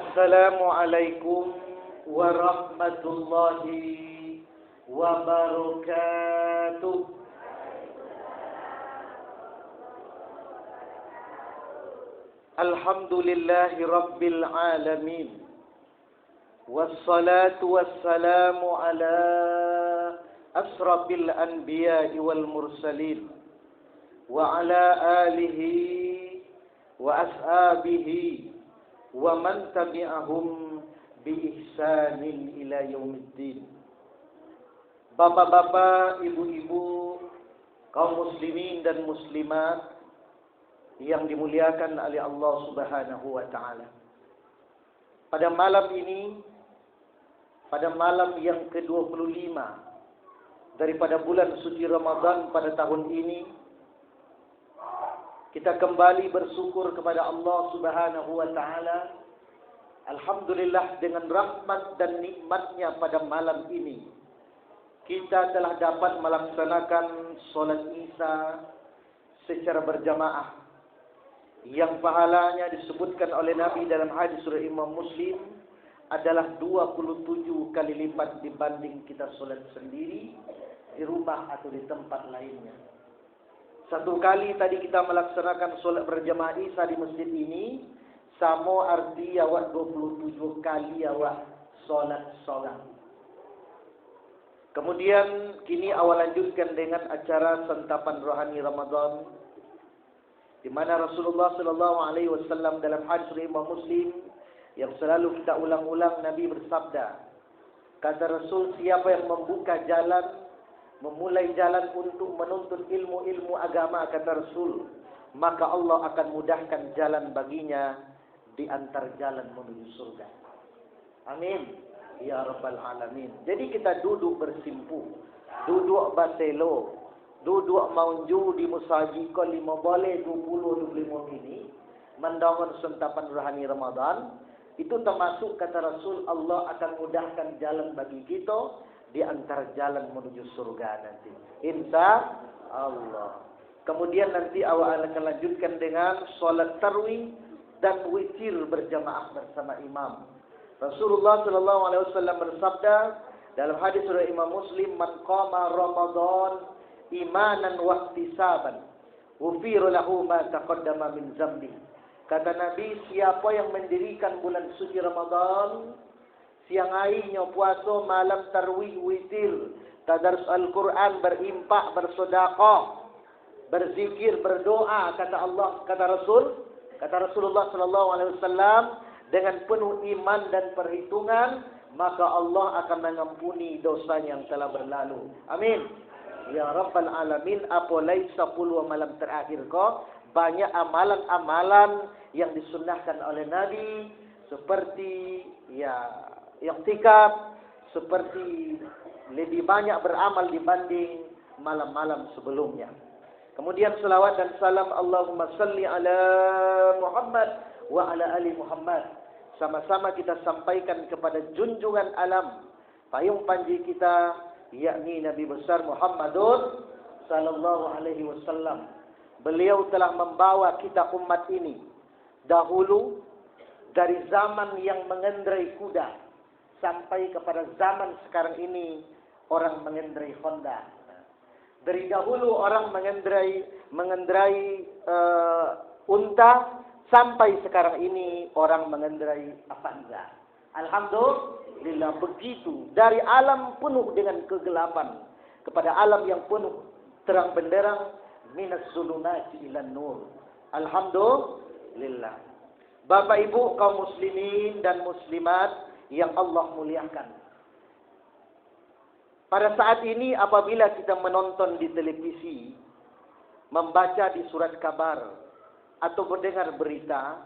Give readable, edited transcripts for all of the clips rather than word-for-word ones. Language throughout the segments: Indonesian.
Assalamualaikum warahmatullahi wabarakatuh. Alhamdulillahi rabbil alamin. Wassalatu wassalamu ala asrafil anbiya'i wal mursalin wa ala alihi wa ashabihi wa man tabi'ahum bi ihsanin ila yaumiddin. Bapak-bapak, ibu-ibu, kaum muslimin dan muslimat yang dimuliakan oleh Allah Subhanahu wa taala. Pada malam ini, pada malam yang ke-25 daripada bulan suci Ramadan pada tahun ini, kita kembali bersyukur kepada Allah Subhanahu wa taala. Alhamdulillah, dengan rahmat dan nikmatnya pada malam ini kita telah dapat melaksanakan salat Isya secara berjamaah, yang pahalanya disebutkan oleh Nabi dalam hadis surah Imam Muslim adalah 27 kali lipat dibanding kita salat sendiri di rumah atau di tempat lainnya. Satu kali tadi kita melaksanakan solat berjamaah Isya di masjid ini, sama arti awak 27 kali awak solat. Kemudian kini awak lanjutkan dengan acara santapan rohani Ramadan, di mana Rasulullah SAW dalam hadis Imam Muslim yang selalu kita ulang-ulang, Nabi bersabda, kata Rasul, siapa yang membuka jalan, memulai jalan untuk menuntut ilmu-ilmu agama, kata Rasul, maka Allah akan mudahkan jalan baginya di antar jalan menuju surga. Amin ya rabbal alamin. Jadi kita duduk bersimpu, duduk batelo, duduk maunju di musaji ko 5 boleh 20-25 ini mendangun santapan rohani Ramadan. Itu termasuk kata Rasul, Allah akan mudahkan jalan bagi kita di antara jalan menuju surga nanti, insya Allah. Kemudian nanti awak akan lanjutkan dengan solat tarawih dan witir berjamaah bersama imam. Rasulullah SAW bersabda dalam hadis surah Imam Muslim, man qama Ramadan imanan wa ihtisaban ghufira lahu ma taqaddama min dzambi. Kata Nabi, siapa yang mendirikan bulan suci Ramadan, siang harinya puasa, malam tarwih, witir, tadarus Al-Quran, berimpak, bersedekah, berzikir, berdoa, kata Allah, kata Rasulullah SAW, dengan penuh iman dan perhitungan, maka Allah akan mengampuni dosa yang telah berlalu. Amin ya rabbal alamin. Apalagi 10 malam terakhir kau banyak amalan-amalan yang disunnahkan oleh Nabi, seperti iktikaf, seperti lebih banyak beramal dibanding malam-malam sebelumnya. Kemudian selawat dan salam Allahumma salli ala Muhammad wa ala ali Muhammad, sama-sama kita sampaikan kepada junjungan alam, payung panji kita, yakni Nabi besar Muhammadun sallallahu alaihi wasallam. Beliau telah membawa kita umat ini dahulu dari zaman yang mengendarai kuda sampai kepada zaman sekarang ini orang mengendarai Honda. Dari dahulu orang mengendarai unta, sampai sekarang ini orang mengendarai Avanza. Alhamdulillah, begitu. Dari alam penuh dengan kegelapan kepada alam yang penuh terang benderang, minas zulumati ilan nur. Alhamdulillah. Bapak Ibu kaum muslimin dan muslimat yang Allah muliakan, pada saat ini apabila kita menonton di televisi, membaca di surat kabar, atau mendengar berita,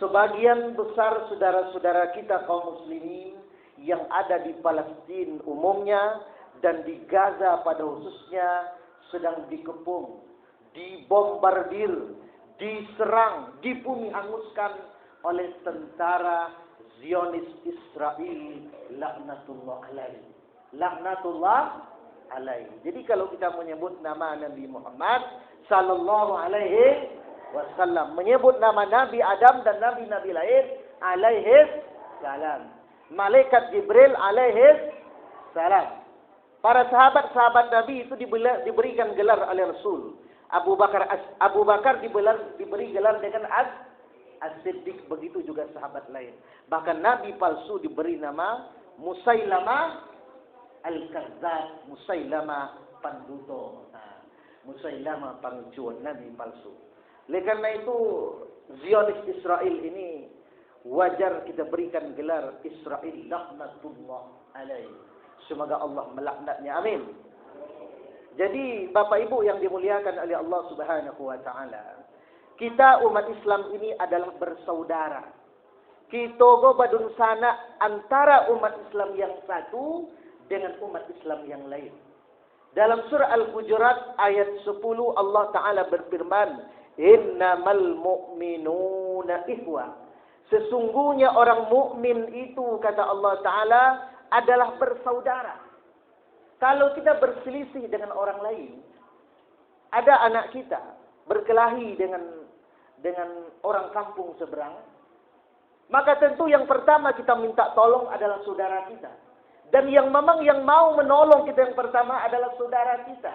sebagian besar saudara-saudara kita kaum muslimin yang ada di Palestina umumnya dan di Gaza pada khususnya sedang dikepung, dibombardir, diserang, dibumi hanguskan oleh tentara Zionis Israel, laknatullah alaihi. Jadi kalau kita menyebut nama Nabi Muhammad sallallahu alaihi wasallam, menyebut nama Nabi Adam dan nabi-nabi lain, alaihis salam. Malaikat Jibril alaihis salam. Para sahabat-sahabat Nabi itu diberikan gelar oleh Rasul. Abu Bakar diberi gelar dengan As-Siddiq, begitu juga sahabat lain. Bahkan Nabi palsu diberi nama Musailama Al-Kadzdzab, Musailama Panduto. Musailama pangcuan, Nabi palsu. Oleh karena itu Zionis Israel ini wajar kita berikan gelar Israel laknatullah alaihi. Semoga Allah melaknatnya. Amin. Jadi Bapak Ibu yang dimuliakan oleh Allah Subhanahu wa taala, kita umat Islam ini adalah bersaudara. Kita go badun sana antara umat Islam yang satu dengan umat Islam yang lain. Dalam surah Al-Hujurat ayat 10 Allah taala berfirman, "Innamal mu'minuna ikhwah." Sesungguhnya orang mukmin itu, kata Allah taala, adalah bersaudara. Kalau kita berselisih dengan orang lain, ada anak kita berkelahi dengan orang kampung seberang, maka tentu yang pertama kita minta tolong adalah saudara kita. Dan yang mau menolong kita yang pertama adalah saudara kita,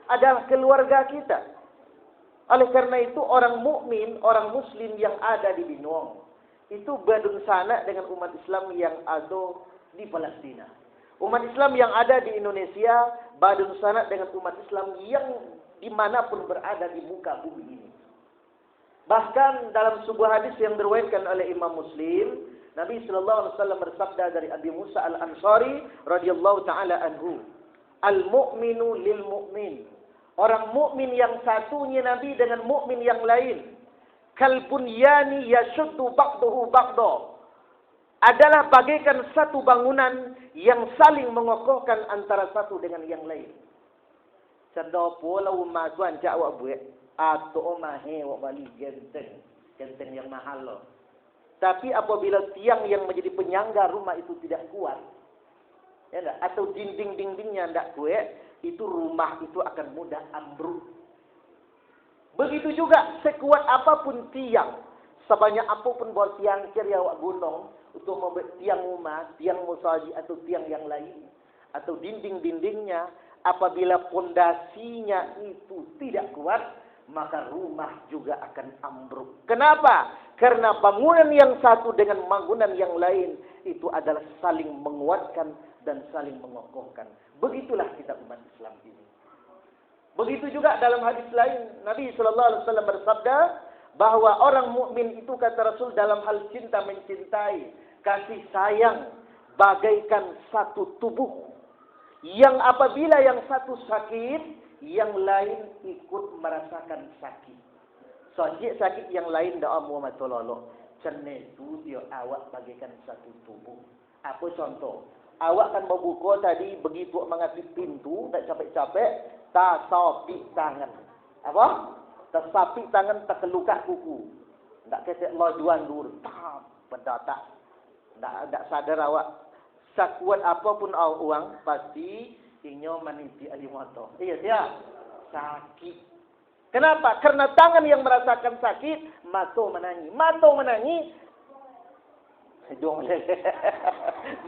adalah keluarga kita. Oleh karena itu orang mukmin, orang muslim yang ada di Binuang itu badun sana dengan umat Islam yang ada di Palestina. Umat Islam yang ada di Indonesia badun sana dengan umat Islam yang dimanapun berada di muka bumi ini. Bahkan dalam sebuah hadis yang diriwayatkan oleh Imam Muslim, Nabi sallallahu alaihi wasallam bersabda dari Abi Musa Al-Ansari radhiyallahu taala anhu, "Al-mu'minu lil mu'min." Orang mukmin yang satunya Nabi dengan mukmin yang lain, kal bunyani yashuddu ba'dahu ba'da, adalah bagaikan satu bangunan yang saling mengokohkan antara satu dengan yang lain. Sedap pula rumah tuan cak awak buat atau mahe awak balik genteng yang mahal loh. Tapi apabila tiang yang menjadi penyangga rumah itu tidak kuat, ya enggak, atau dinding-dindingnya tidak kuat, itu rumah itu akan mudah ambruk. Begitu juga sekuat apapun tiang, sebanyak apapun bor tiang kiri awak gunung untuk membuat tiang rumah, tiang musaji atau tiang yang lain, atau dinding-dindingnya, apabila pondasinya itu tidak kuat, maka rumah juga akan ambruk. Kenapa? Karena bangunan yang satu dengan bangunan yang lain itu adalah saling menguatkan dan saling mengokohkan. Begitulah kita umat Islam ini. Begitu juga dalam hadis lain, Nabi sallallahu alaihi wasallam bersabda bahwa orang mukmin itu, kata Rasul, dalam hal cinta mencintai, kasih sayang bagaikan satu tubuh yang apabila yang satu sakit, yang lain ikut merasakan sakit. Sakit yang lain dah Muhammad tololok. Cene tu dia awak bagaikan satu tubuh. Apa contoh? Awak kan membuka tadi begitu mengatip pintu, tak capek-capek, tak sapik tangan. Apa? Tak sapik tangan, tak kelukak kuku. Tak ketek lajuan dur, tak berdatak. Tak sadar awak. Sakuat apapun uang, pasti inyo maniti alimoto. Iya dia sakit. Kenapa? Karena tangan yang merasakan sakit, mato menangi. Mato menangi, hidung meleleh.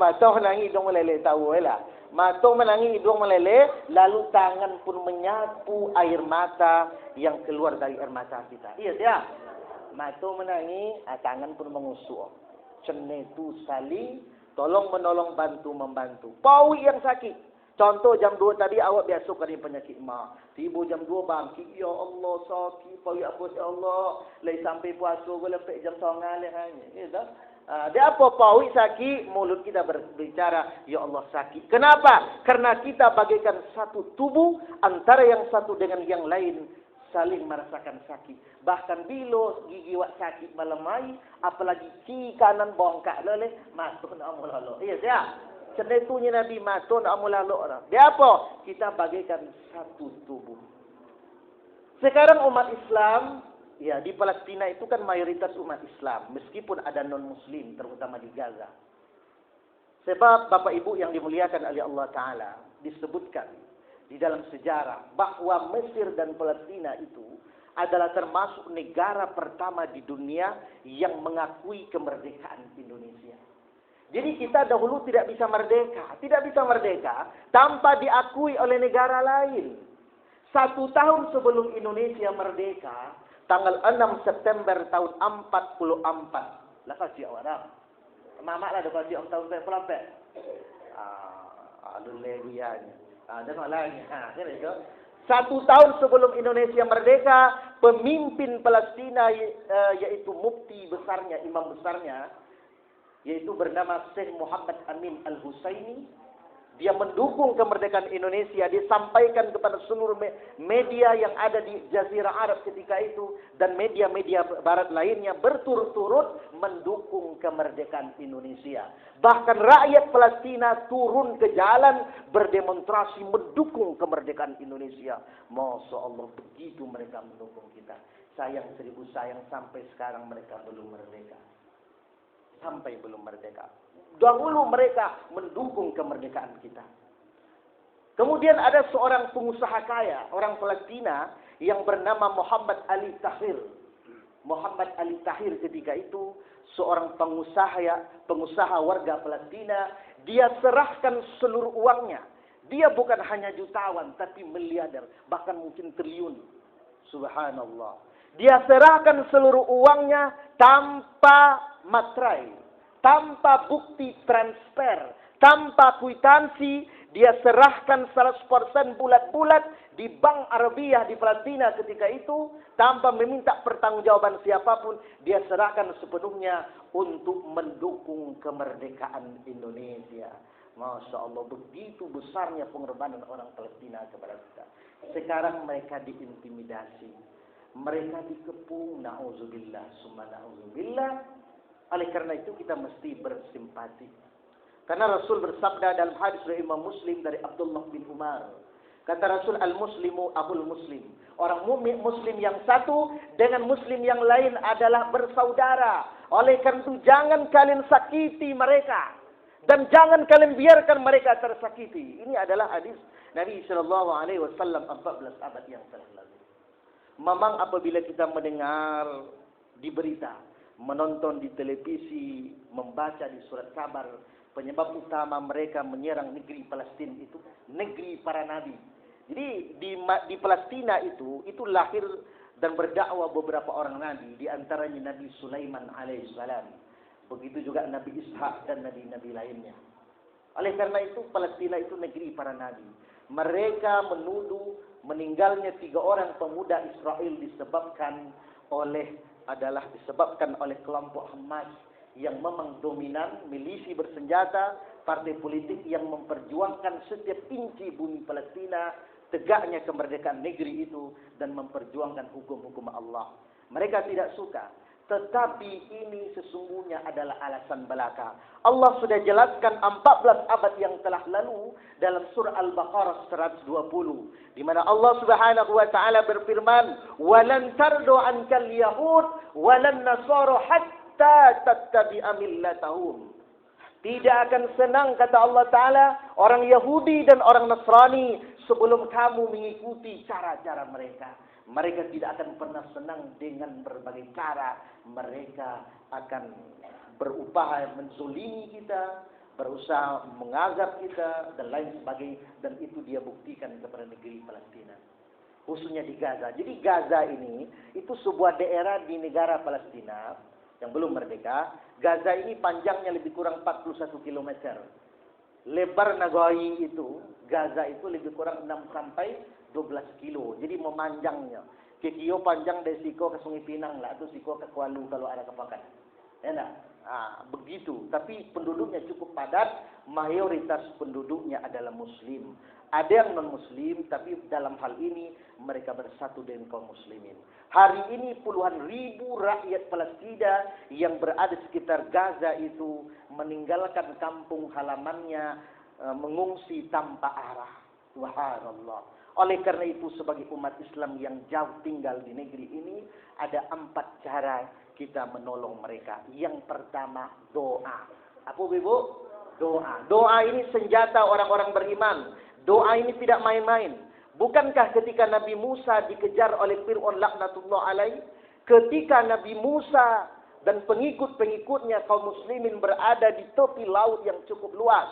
Mato menangi, hidung meleleh, tahu lah. Mato menangi, hidung meleleh, lalu tangan pun menyapu air mata yang keluar dari air mata kita. Iya dia. Mato menangi, tangan pun mengusuk. Cene tu saling tolong menolong, bantu membantu. Pawi yang sakit. Contoh jam 2 tadi awak biasa kena penyakit mah. Tiba jam 2 bangkit, ya Allah sakit, pawi apa ya Allah. Lai sampai puasa ke lepek jam 9 hanya. Ya dah. Dia apa pawi sakit, mulut kita berbicara, ya Allah sakit. Kenapa? Karena kita bagaikan satu tubuh, antara yang satu dengan yang lain saling merasakan sakit. Bahkan bila gigi wak sakit malam mai, apalagi kiri kanan bongkak leleh, masuk na amul Allah. Iya dia. Cenetunya Nabi masuk na amul Allah. Dia apa? Kita bagaikan satu tubuh. Sekarang umat Islam, ya di Palestina itu kan mayoritas umat Islam, meskipun ada non-Muslim, terutama di Gaza. Sebab Bapak Ibu yang dimuliakan oleh Allah Ta'ala, disebutkan di dalam sejarah bahwa Mesir dan Palestina itu adalah termasuk negara pertama di dunia yang mengakui kemerdekaan Indonesia. Jadi kita dahulu tidak bisa merdeka tanpa diakui oleh negara lain. 1 tahun sebelum Indonesia merdeka, tanggal 6 September tahun 44. Lah kasih awak. Mamak lah dah kasih tahun 44. Aduh lewianya. Dan malangnya. Kan itu. 1 tahun sebelum Indonesia merdeka, pemimpin Palestina yaitu mufti besarnya, imam besarnya, yaitu bernama Syekh Muhammad Amin Al-Husaini, dia mendukung kemerdekaan Indonesia, disampaikan kepada seluruh media yang ada di Jazirah Arab ketika itu dan media-media barat lainnya berturut-turut mendukung kemerdekaan Indonesia. Bahkan rakyat Palestina turun ke jalan berdemonstrasi mendukung kemerdekaan Indonesia. Masya Allah, begitu mereka mendukung kita. Sayang seribu sayang, sampai sekarang mereka belum merdeka. Sampai belum merdeka. Dahulu mereka mendukung kemerdekaan kita. Kemudian ada seorang pengusaha kaya, orang Palestina yang bernama Muhammad Ali Tahir. Muhammad Ali Tahir ketika itu seorang pengusaha warga Palestina. Dia serahkan seluruh uangnya. Dia bukan hanya jutawan tapi miliarder, bahkan mungkin triliun. Subhanallah. Dia serahkan seluruh uangnya tanpa materai, tanpa bukti transfer, tanpa kwitansi. Dia serahkan 100% bulat-bulat di Bank Arabiyah di Palestina ketika itu, tanpa meminta pertanggungjawaban siapapun. Dia serahkan sepenuhnya untuk mendukung kemerdekaan Indonesia. Masya Allah, begitu besarnya pengorbanan orang Palestina kepada kita. Sekarang mereka diintimidasi, mereka dikepung, na'udzubillah, summa na'udzubillah. Oleh karena itu kita mesti bersimpati. Karena Rasul bersabda dalam hadis dari Imam Muslim dari Abdullah bin Umar. Kata Rasul, al-muslimu abul muslim. Orang muslim yang satu dengan muslim yang lain adalah bersaudara. Oleh karena itu jangan kalian sakiti mereka. Dan jangan kalian biarkan mereka tersakiti. Ini adalah hadis Nabi SAW 14 abad yang telah lalu. Memang apabila kita mendengar di berita, menonton di televisi, membaca di surat kabar, penyebab utama mereka menyerang negeri Palestina itu negeri para nabi. Jadi di Palestina itu lahir dan berdakwah beberapa orang nabi, di antaranya Nabi Sulaiman alaihissalam. Begitu juga Nabi Ishak dan nabi-nabi lainnya. Oleh karena itu Palestina itu negeri para nabi. Mereka menuduh meninggalnya 3 orang pemuda Israel disebabkan oleh kelompok Hamas yang memang dominan, milisi bersenjata, partai politik yang memperjuangkan setiap inci bumi Palestina, tegaknya kemerdekaan negeri itu dan memperjuangkan hukum-hukum Allah. Mereka tidak suka. Tetapi ini sesungguhnya adalah alasan belaka. Allah sudah jelaskan 14 abad yang telah lalu dalam surah Al-Baqarah 120. Di mana Allah Subhanahu wa taala berfirman, "Walan tardu ankal yahud walan nasara hatta tattabi'a millatahum." Tidak akan senang, kata Allah Ta'ala, orang Yahudi dan orang Nasrani sebelum kamu mengikuti cara-cara mereka. Mereka tidak akan pernah senang dengan berbagai cara. Mereka akan berupaya menzolimi kita, berusaha mengazab kita, dan lain sebagainya. Dan itu dia buktikan kepada negeri Palestina, khususnya di Gaza. Jadi Gaza ini itu sebuah daerah di negara Palestina yang belum merdeka. Gaza ini panjangnya lebih kurang 41 km. Lebar Nagoyi itu, Gaza itu lebih kurang 6 sampai 12 kilo. Jadi memanjangnya. Kekio panjang dari Siko ke Sungai Pinang lah, atau Siko ke Kuala kalau ada kepakan. Enak. Begitu. Tapi penduduknya cukup padat. Mayoritas penduduknya adalah Muslim. Ada yang non-Muslim, tapi dalam hal ini mereka bersatu dengan kaum Muslimin. Hari ini puluhan ribu rakyat Palestina yang berada di sekitar Gaza itu meninggalkan kampung halamannya, mengungsi tanpa arah. Subhanallah. Oleh karena itu sebagai umat Islam yang jauh tinggal di negeri ini, ada 4 cara kita menolong mereka. Yang pertama, doa. Apa Ibu? Doa. Doa ini senjata orang-orang beriman. Doa ini tidak main-main. Bukankah ketika Nabi Musa dikejar oleh Fir'aun laknatullah alaih, ketika Nabi Musa dan pengikut-pengikutnya kaum muslimin berada di tepi laut yang cukup luas,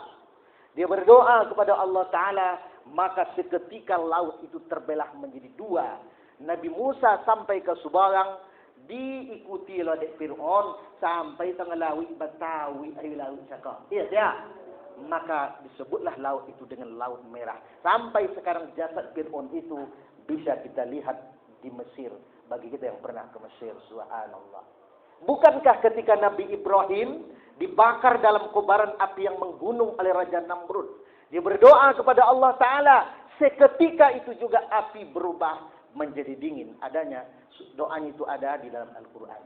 dia berdoa kepada Allah Ta'ala, maka seketika laut itu terbelah menjadi dua. Nabi Musa sampai ke Subarang, diikuti oleh Fir'aun sampai tengah laut Batawi, laut Cakap. Iya, ya. Maka disebutlah laut itu dengan Laut Merah. Sampai sekarang jasad Fir'aun itu bisa kita lihat di Mesir. Bagi kita yang pernah ke Mesir, subhanallah. Bukankah ketika Nabi Ibrahim dibakar dalam kobaran api yang menggunung oleh Raja Namrud, dia berdoa kepada Allah Ta'ala, seketika itu juga api berubah menjadi dingin. Adanya, doanya itu ada di dalam Al-Quran.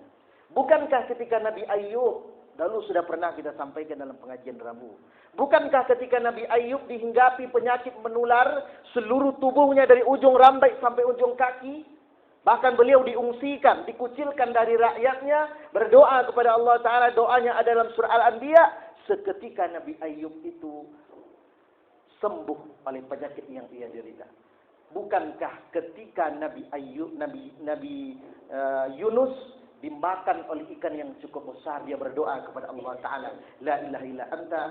Bukankah ketika Nabi Ayub, dulu sudah pernah kita sampaikan dalam pengajian Rabu. Bukankah ketika Nabi Ayub dihinggapi penyakit menular, seluruh tubuhnya dari ujung rambut sampai ujung kaki, bahkan beliau diungsikan, dikucilkan dari rakyatnya, berdoa kepada Allah Ta'ala, doanya ada dalam surah Al-Anbiya, seketika Nabi Ayub itu sembuh oleh penyakit yang ia derita. Bukankah ketika Nabi Yunus dimakan oleh ikan yang cukup besar, dia berdoa kepada Allah Ta'ala, la ilaha illa anta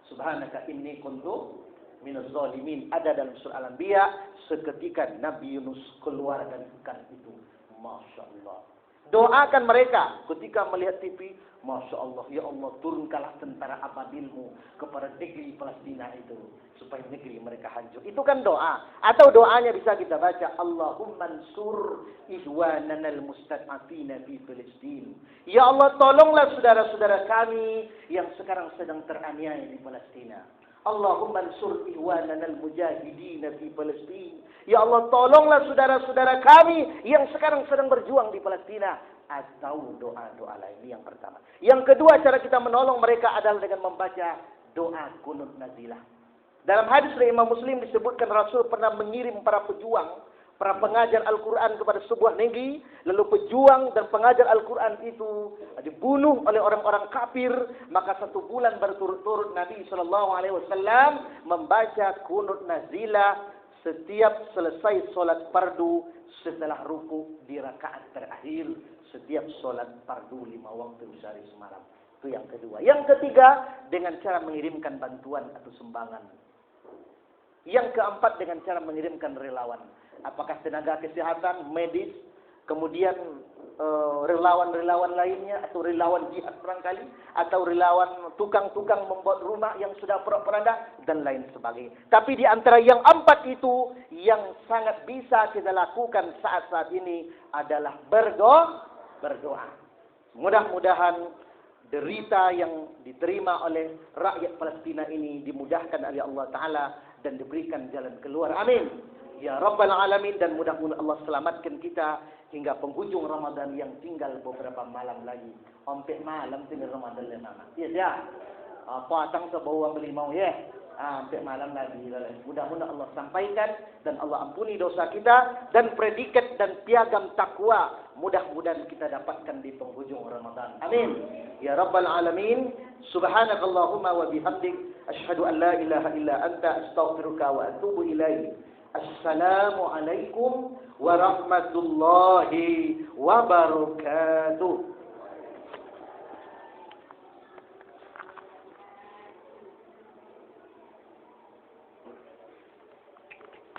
subhanaka inni kuntu minaz zalimin. Ada dalam surah Al-Anbiya, seketika Nabi Yunus keluar dari ikan itu. Masya Allah. Doakan mereka ketika melihat TV, Masya Allah, ya Allah, turunkanlah tentara ababilmu kepada negeri Palestina itu, supaya negeri mereka hancur. Itu kan doa. Atau doanya bisa kita baca, Allahumma ansur ihwanana al-mustad'afina fi Palestin. Ya Allah, tolonglah saudara-saudara kami yang sekarang sedang teraniaya di Palestina. Allahumma ansur ihwanana al-mujahidina fi Palestin. Ya Allah, tolonglah saudara-saudara kami yang sekarang sedang berjuang di Palestina. Atau doa-doa lain, yang pertama. Yang kedua, cara kita menolong mereka adalah dengan membaca doa kunut nazilah. Dalam hadis dari Imam Muslim disebutkan Rasul pernah mengirim para pejuang, para pengajar Al-Quran kepada sebuah negeri, lalu pejuang dan pengajar Al-Quran itu dibunuh oleh orang-orang kafir. Maka 1 bulan berturut-turut Nabi SAW membaca kunut nazilah setiap selesai solat fardu, setelah ruku di rakaat terakhir setiap solat fardu 5 waktu sehari semalam. Itu yang kedua. Yang ketiga, dengan cara mengirimkan bantuan atau sumbangan. Yang keempat, dengan cara mengirimkan relawan. Apakah tenaga kesehatan, medis, kemudian relawan-relawan lainnya, atau relawan jihad barangkali, atau relawan tukang-tukang membuat rumah yang sudah porak-poranda, dan lain sebagainya. Tapi di antara yang 4 itu, yang sangat bisa kita lakukan saat-saat ini adalah berdoa. Mudah-mudahan derita yang diterima oleh rakyat Palestina ini dimudahkan oleh Allah Ta'ala dan diberikan jalan keluar. Amin. Ya Rabbal Alamin. Dan mudah-mudahan Allah selamatkan kita hingga penghujung Ramadan yang tinggal beberapa malam lagi. Sampai malam tinggal Ramadan lama. Ya, ya. Patang sebawa beli mau ya. Sampai malam lagi. Mudah-mudahan Allah sampaikan dan Allah ampuni dosa kita dan predikat dan piagam takwa mudah-mudahan kita dapatkan di penghujung Ramadan. Amin. Ya Rabbal Alamin. Subhanakallahumma wa bihamdik asyhadu an la ilaha illa anta astaghfiruka wa atubu ilaik. Assalamualaikum warahmatullahi wabarakatuh.